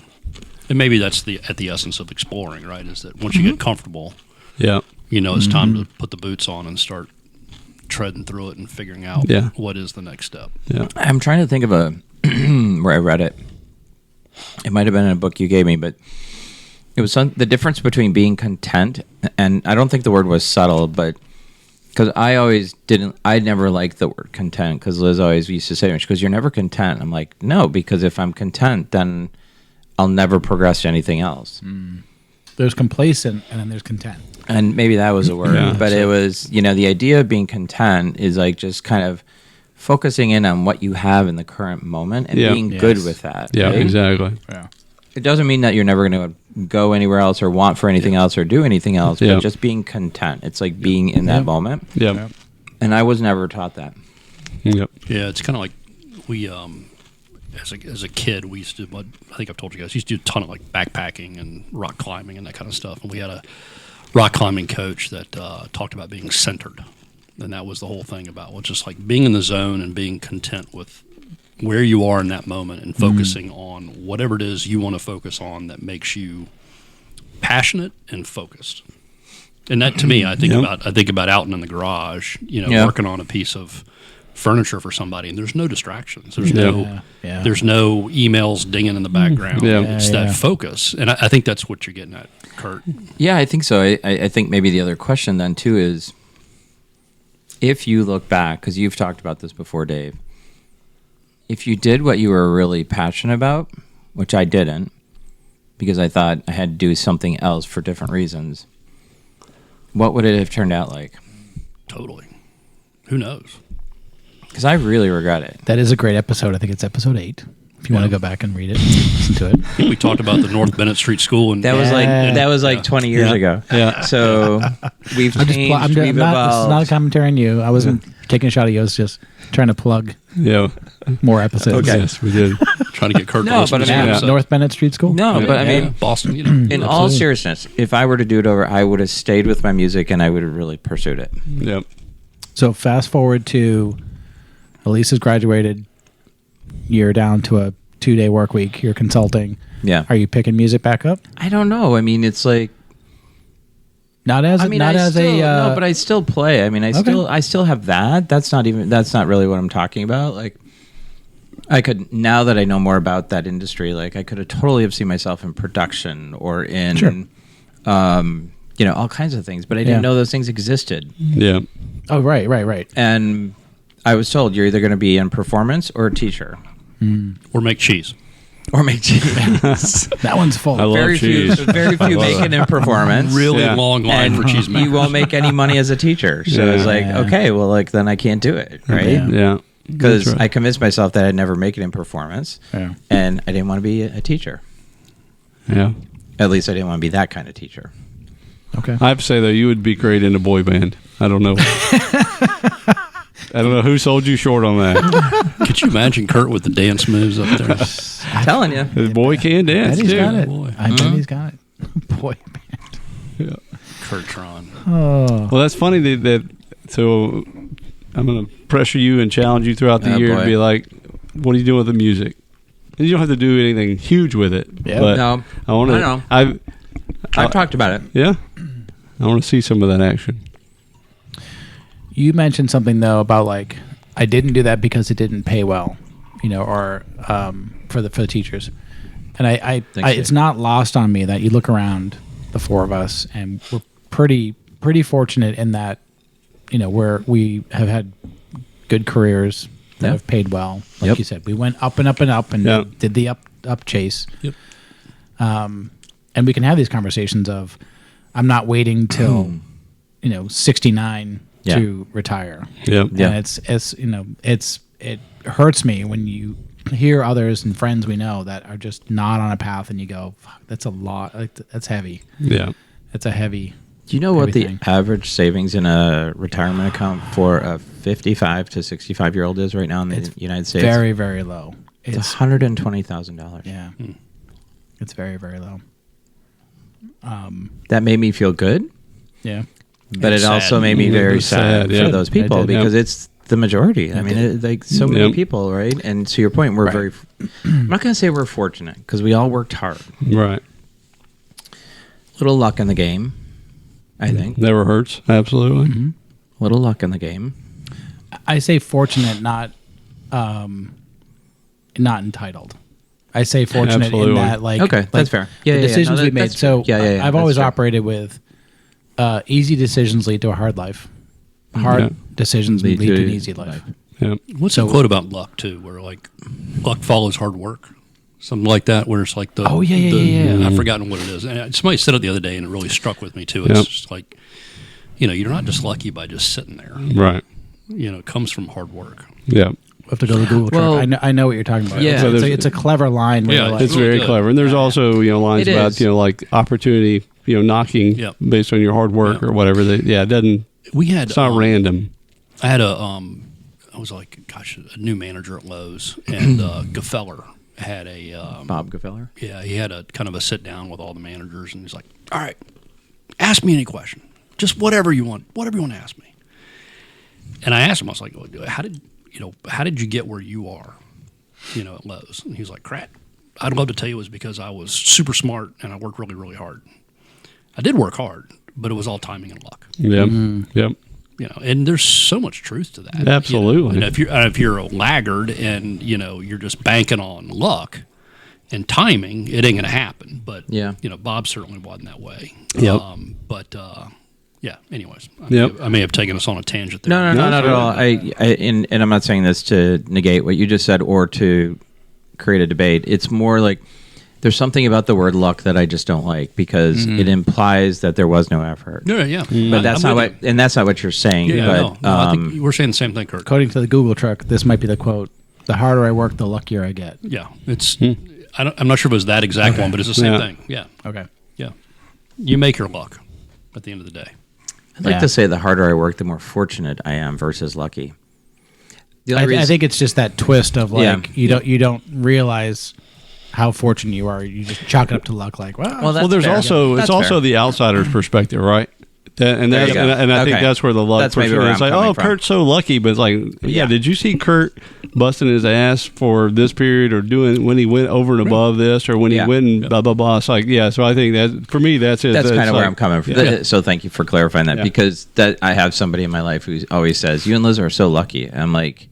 And maybe that's at the essence of exploring, right? Is that once you get comfortable, you know, it's time to put the boots on and start treading through it and figuring out what is the next step. I'm trying to think of where I read it. It might have been in a book you gave me, but it was the difference between being content, and I don't think the word was subtle, but because I never liked the word content, because Liz always used to say to me, she goes, "You're never content." I'm like, no, because if I'm content, then I'll never progress to anything else. There's complacent, and then there's content. And maybe that was a word, but it was, you know, the idea of being content is like just kind of focusing in on what you have in the current moment and being good with that. Yeah, right? exactly. Yeah. It doesn't mean that you're never going to go anywhere else or want for anything else or do anything else, but just being content. It's like being in that moment. And I was never taught that. Yeah, it's kind of like we, as a kid, we used to, I think I've told you guys, used to do a ton of like backpacking and rock climbing and that kind of stuff. And we had a rock climbing coach that talked about being centered. And that was the whole thing about just like being in the zone and being content with where you are in that moment and focusing on whatever it is you want to focus on that makes you passionate and focused. And that, to me, I think about out in the garage, you know, working on a piece of furniture for somebody, and there's no distractions. There's there's no emails dinging in the background. It's that focus, and I think that's what you're getting at, Kurt. Yeah, I think so. I think maybe the other question then too is, if you look back, because you've talked about this before, Dave, if you did what you were really passionate about, which I didn't, because I thought I had to do something else for different reasons, what would it have turned out like? Totally. Who knows? Because I really regret it. That is a great episode. I think it's episode 8. If you want to go back and read it, listen to it. We talked about the North Bennett Street School, and that was like 20 years ago. Yeah. So we've changed. We've evolved. This is not a commentary on you. I wasn't taking a shot at you. I was just trying to plug more episodes. Okay. Yes, we did. Trying to get Kurt. North Bennett Street School. No, but I mean Boston. You know, in all seriousness, if I were to do it over, I would have stayed with my music and I would have really pursued it. Yep. So fast forward to Elise has graduated. You're down to a 2-day work week. You're consulting. Yeah. Are you picking music back up? I don't know. I mean, it's like no, but I still play. I mean, I still have that. That's not really what I'm talking about. Like, I could, now that I know more about that industry, like I could have totally have seen myself in production or in, you know, all kinds of things, but I didn't know those things existed. Yeah. Oh, right. And I was told you're either going to be in performance or a teacher. Or make cheese. That one's full. I love cheese. Very few make it in performance. Really long line for cheese makers. You won't make any money as a teacher. So it's like, okay, well, like then I can't do it, right? Yeah. Because I convinced myself that I'd never make it in performance, and I didn't want to be a teacher. Yeah. At least I didn't want to be that kind of teacher. Okay. I have to say though, you would be great in a boy band. I don't know. I don't know who sold you short on that. Could you imagine Kurt with the dance moves up there? I'm telling you. The boy can dance, too. got it. I bet he's got it. Boy band. Yeah. Kurtron. Oh. Well, that's funny that so I'm going to pressure you and challenge you throughout the year to be like, what are you doing with the music? And you don't have to do anything huge with it. Yeah. But no. I want to. I know. I've talked about it. Yeah. I want to see some of that action. You mentioned something though about like I didn't do that because it didn't pay well, or for the teachers, and I it's not lost on me that you look around the four of us and we're pretty fortunate in that where we have had good careers that have paid well. Like you said, we went up and up and up and did the up chase. Yep. And we can have these conversations of I'm not waiting till 69 to retire. Yep. And it hurts me when you hear others and friends we know that are just not on a path and you go, fuck, that's a lot. Like, that's heavy. Yeah. That's a heavy. Do you know what the average savings in a retirement account for a 55 to 65-year-old is right now in the United States? Very, very low. It's $120,000. Yeah. It's very, very low. That made me feel good. Yeah. But it also made me very sad for those people because it's the majority. I mean, like so many people, right? And to your point, we're very... I'm not going to say we're fortunate because we all worked hard. Right. Little luck in the game, I think. Never hurts. Absolutely. Mm-hmm. Little luck in the game. I say fortunate, not entitled. I say fortunate in that, like, okay, that's fair. Yeah, the decisions we made. So I've always fair. operated with easy decisions lead to a hard life. Hard decisions lead to an easy life. Yeah. What's the quote about luck too, where like luck follows hard work, something like that, where it's like the I've forgotten what it is, and somebody said it the other day, and it really struck with me too. It's just like you're not just lucky by just sitting there, right? It comes from hard work. Yeah. We have to go to Google. Well, I know what you're talking about. Yeah, it's a clever line. Where like, it's really very clever, and there's also lines about like opportunity, knocking based on your hard work or whatever. That it doesn't. It's not random. I had I was like, a new manager at Lowe's, and Gefeller had a Bob Gefeller. Yeah, he had a kind of a sit down with all the managers, and he's like, "All right, ask me any question, just whatever you want to ask me." And I asked him, I was like, "How did you get where you are, at Lowe's?" And he was like, "Crat, I'd love to tell you it was because I was super smart and I worked really, really hard. I did work hard, but it was all timing and luck." Yep. Yep. And there's so much truth to that. Absolutely. And if you're a laggard and you're just banking on luck and timing, it ain't going to happen. But Bob certainly wasn't that way. Yep. Anyways, I may have taken us on a tangent there. No, not at all. And I'm not saying this to negate what you just said or to create a debate. It's more like there's something about the word luck that I just don't like because it implies that there was no effort. Yeah. But that's not what you're saying. Yeah, but I think we're saying the same thing, Kurt. According to the Google truck, this might be the quote: "The harder I work, the luckier I get." Yeah, it's. I'm not sure if it was that exact one, but it's the same thing. Yeah. Okay. Yeah. You make your luck at the end of the day. I'd like to say the harder I work, the more fortunate I am versus lucky. I think it's just that twist of like you don't realize how fortunate you are. You just chalk it up to luck. Like, well, there's fair. also it's also the outsider's perspective, right? And I think that's where the luck for sure. It's like, oh, Kurt's so lucky, but it's like, did you see Kurt busting his ass for this period or doing when he went over and above this or when he went and blah blah blah? It's like, so I think that for me that's it. That's kind of where I'm coming from. So thank you for clarifying that because I have somebody in my life who always says, "You and Liz are so lucky." And I'm like,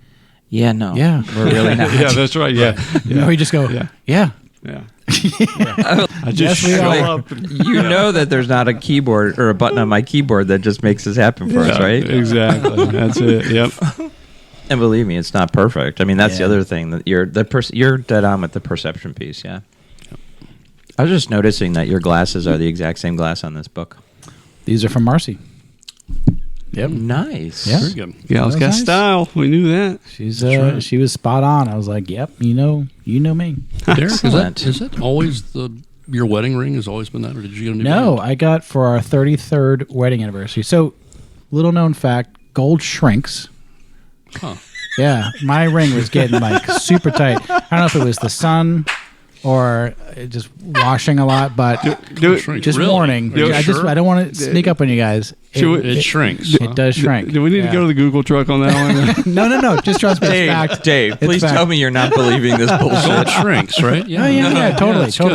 we're really not. Yeah, that's right. Yeah. Or you just go, yeah. I just show up. You know that there's not a keyboard or a button on my keyboard that just makes this happen for us, right? Exactly. That's it. Yep. And believe me, it's not perfect. I mean, that's the other thing that you're dead on with the perception piece. Yeah. I was just noticing that your glasses are the exact same glass on this book. These are from Marcy. Yep. Nice. Yeah. Very good. Gal's got style. We knew that. She was spot on. I was like, yep, you know me. Derek, is that always your wedding ring has always been that, or did you get a new No, band? I got for our 33rd wedding anniversary. So, little known fact, gold shrinks. Huh. Yeah, my ring was getting like super tight. I don't know if it was the sun or just washing a lot. But just Really? warning, I don't want to sneak up on you guys. It shrinks. It does shrink. Do we need to go to the Google truck on that one? No. Just trust me. It's fact. Dave, please tell me you're not believing this bullshit. It shrinks, right? Yeah, totally. So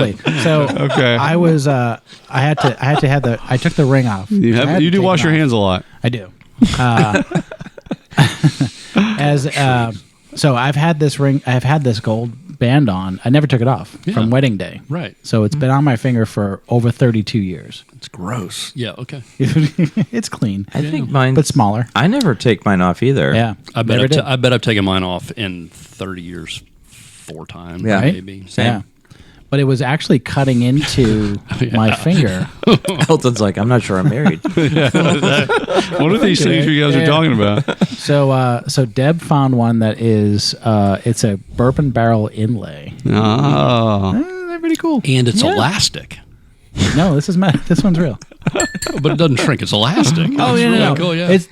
Okay. I was I had to have I took the ring off. You do wash your hands a lot. I do. So I've had this ring. I've had this gold band on. I never took it off from wedding day. Right. So it's been on my finger for over 32 years. It's gross. Yeah. Okay. It's clean. I think mine, but smaller. I never take mine off either. Yeah. I bet I've taken mine off in 30 years 4 times. Yeah. Maybe. Same. Yeah. But it was actually cutting into my finger. Elton's like, I'm not sure I'm married. What are these things you guys are talking about? So Deb found one that is it's a bourbon barrel inlay. Oh. They're pretty cool. And it's elastic. No, this one's real. But it doesn't shrink. It's elastic. Oh, it's yeah, really no. Cool, yeah. It's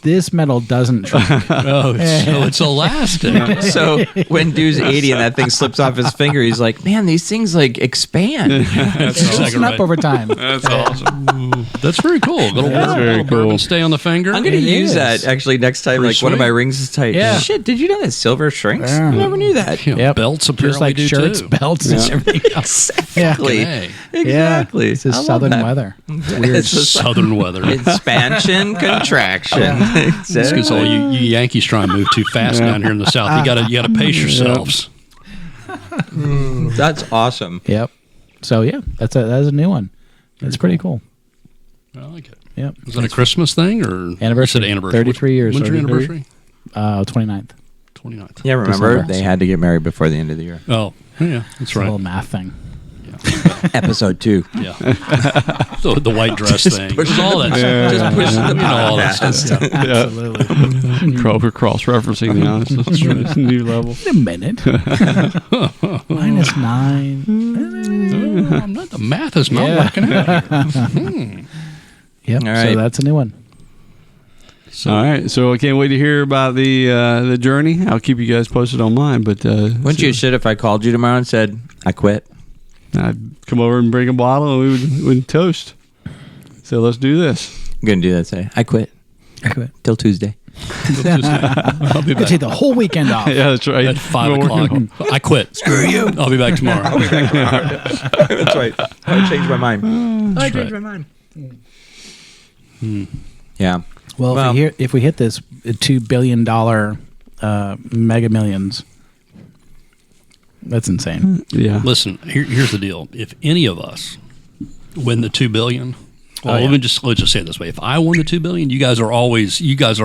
this metal doesn't shrink. So it's elastic. So when dude's 80 and that thing slips off his finger, he's like, man, these things like expand. That's It's exactly up right. over time. That's awesome. That's very cool. Little very cool. bourbon stay on the finger. I'm going to It use is. that actually next time. Pretty Like one of sweet. my rings is tight. Yeah. Shit, did you know that silver shrinks? Yeah. I never knew that. You know, Yep. belts apparently Just like do shirts, too. belts, and everything else. Exactly. Okay. Exactly. Yeah. This is I love southern that. weather. It's just Southern weather. expansion, contraction. It's because all you Yankees try and move too fast down here in the South. You gotta pace yourselves. That's awesome. Yep. So yeah, that's a new one. That's pretty cool. I like it. Yep. Is that a Christmas thing or Anniversary. You said anniversary. 33 years. When's your 33? anniversary? 29th. 29th. Yeah, remember December. they had to get married before the end of the year. Oh, yeah, that's It's a right. little math thing. Episode 2. Yeah. So the white dress thing. push All that stuff. Just push the all that stuff. Absolutely. We're cross-referencing now. It's a new level. Wait a minute. -9. I'm not, the math is not working out here. Yep. All So right. that's a new one. All right, so I can't wait to hear about the journey. I'll keep you guys posted on mine. But Wouldn't you shit if I called you tomorrow and said, I quit? I'd come over and bring a bottle and we would toast. So let's do this. I'm going to do that today. I quit. Till Tuesday. I'll be I back take the whole weekend off. Yeah, that's right. at 5 o'clock. I quit. Screw you. I'll be back tomorrow. That's right. I changed my mind. I changed my mind. Yeah. Well, if we hit this $2 billion mega millions, that's insane. Yeah. Listen, here's the deal. If any of us win the $2 billion, let's just say it this way: if I won the $2 billion, you guys are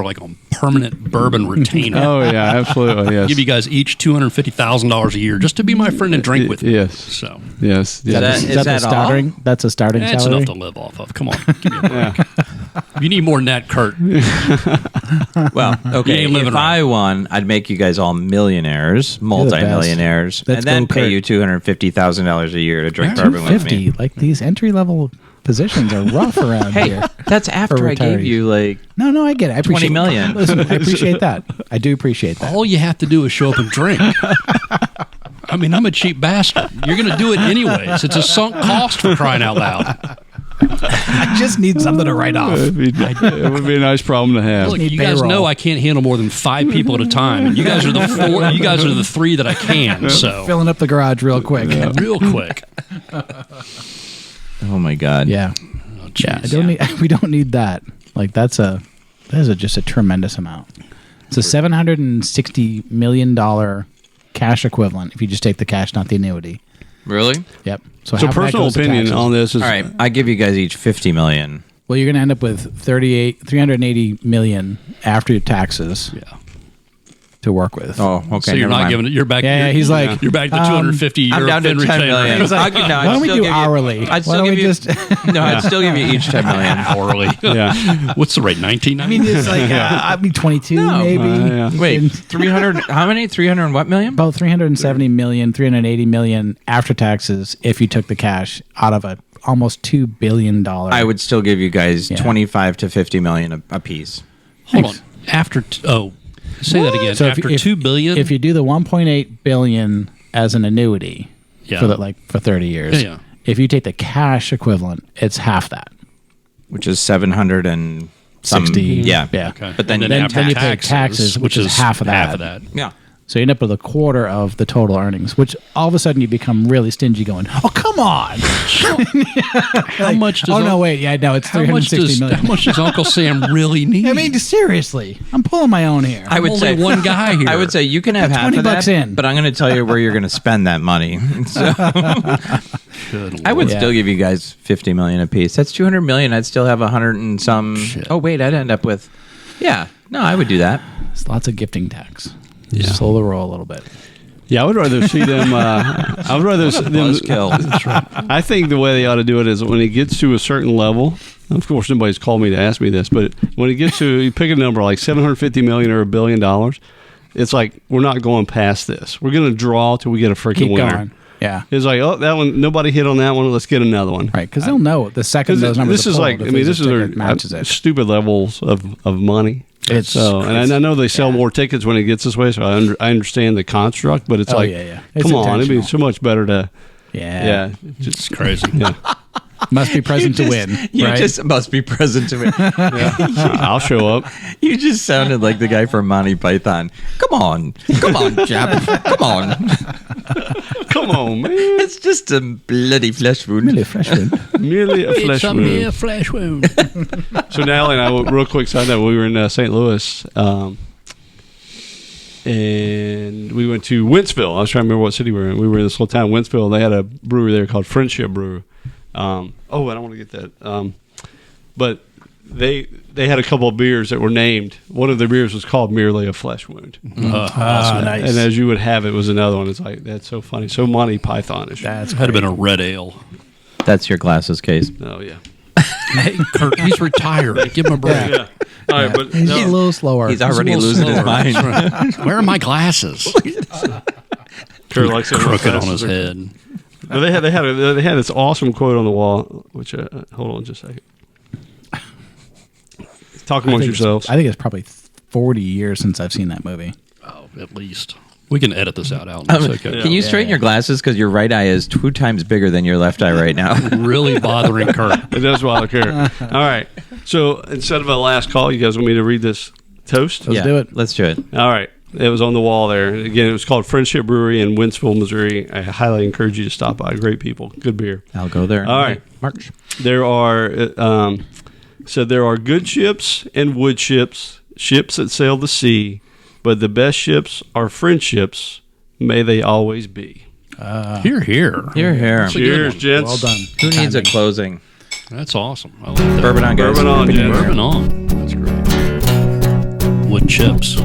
like on permanent bourbon retainer. Oh yeah, absolutely. Yes. Give you guys each $250,000 a year just to be my friend and drink with me. Yes. So Yes. Is that the all? starting? That's a starting that's salary. enough to live off of. Come on, give me a break. You need more than that, Kurt. Well, okay. ain't living If right. I won, I'd make you guys all millionaires, multimillionaires, and Let's then go, pay Kurt. you $250,000 a year to drink bourbon with me. 250. Like these entry level positions are rough around Hey, here. that's after I gave retirees. you like No, I get it. I appreciate 20 million. Listen, I appreciate that. I do appreciate that. All you have to do is show up and drink. I mean, I'm a cheap bastard. You're going to do it anyways. It's a sunk cost, for crying out loud. I just need something to write off. It would be a nice problem to have. Look, need you guys payroll. know I can't handle more than 5 people at a time. And you guys are the 4. You guys are the 3 that I can. So Filling up the garage real quick. real quick. oh my god. Yeah. Oh, Yeah. jeez. We don't need that. Like that is just a tremendous amount. It's a $760 million cash equivalent if you just take the cash, not the annuity. Really? Yep. So half of that personal goes to opinion taxes. on this is All right, I give you guys each $50 million. Well, you're going to end up with 380 million after your taxes Yeah. to work with. Oh, okay. So you're never not mind. giving it. You're back. Yeah, he's like, you're back to 250. I'm You're down to a 10 fin million. retainer. He's like, No, why don't we do hourly? I'd Why still don't give we you. just? No, I'd still give you each $10 million. Hourly. yeah. What's the rate? 19. I mean, it's like 22 No. maybe. Yeah. Wait, 300? How many? 300 and what million? About 370 million, 380 million after taxes if you took the cash out of a almost $2 billion. I would still give you guys Yeah. 25 to 50 million a piece. Hold on. After say that again. So After $2 billion. If you do the 1.8 billion as an annuity, for 30 years. Yeah. If you take the cash equivalent, it's half that. Which is 760. Yeah. Okay. But then you pay taxes, which is half of that. Yeah. So you end up with a quarter of the total earnings, which all of a sudden you become really stingy going, oh, come on. How much does it's $360 million. How much does Uncle Sam really need? I mean, seriously, I'm pulling my own here. I would say one guy here. I would say you can have half of that, but I'm going to tell you where you're going to spend that money. So I would still give you guys $50 million a piece. That's $200 million. I'd still have 100 and some. Shit. Oh wait, I'd end up with. Yeah, no, I would do that. It's lots of gifting tax. Yeah. Slow the roll a little bit. Yeah, I would rather see them. I would rather see them. I think the way they ought to do it is when it gets to a certain level. Of course, nobody's called me to ask me this, but when it gets to, you pick a number like $750 million or $1 billion, it's like we're not going past this. We're going to draw till we get a freaking winner. Going. Yeah, it's like, oh, that one, nobody hit on that one. Let's get another one. Right, because they'll know the second those numbers. This is like, I mean, this is their stupid levels of money. It's so, and I know they sell more tickets when it gets this way, so I understand the construct, but it's come on, it'd be so much better to, it's crazy. Yeah. Must be present to win. You just must be present to win. I'll show up. You just sounded like the guy from Monty Python. Come on, Jap. Come on. Come on, man. It's just a bloody flesh wound. Merely a flesh wound. Merely a flesh wound. It's a mere flesh wound. So Natalie and I, real quick side note, we were in St. Louis, and we went to Wentzville. I was trying to remember what city we were in. We were in this little town, Wentzville. They had a brewery there called Friendship Brew. I don't want to get that. But they had a couple of beers that were named. One of the beers was called Merely a Flesh Wound. Awesome. Nice. And as you would have it was another one. It's like, that's so funny. So Monty Python-ish. That's had been a red ale. That's your glasses case. Oh, yeah. Hey, Kurt, he's retired. Give him a break. Yeah. All right, but he's a little slower. He's already losing his mind. Where are my glasses? Kurt likes it crooked on his head. But they had this awesome quote on the wall, which hold on just a second. Talk amongst yourselves. I think it's probably 40 years since I've seen that movie. Oh, at least. We can edit this out. Okay. Can you straighten your glasses? Because your right eye is 2 times bigger than your left eye right now. Really bothering Kurt. It does bother Kurt. All right. So instead of a last call, you guys want me to read this toast? Let's do it. Let's do it. All right. It was on the wall there. Again, it was called Friendship Brewery in Wentzville, Missouri. I highly encourage you to stop by. Great people. Good beer. I'll go there. All right. March. There are there are good ships and wood ships, ships that sail the sea, but the best ships are friendships. May they always be. Hear, hear. Hear, hear. Cheers, gents. Well done. Who needs a closing? That's awesome. I like that. Bourbon on, guys. Bourbon on, gents. Bourbon on. That's great. Wood chips.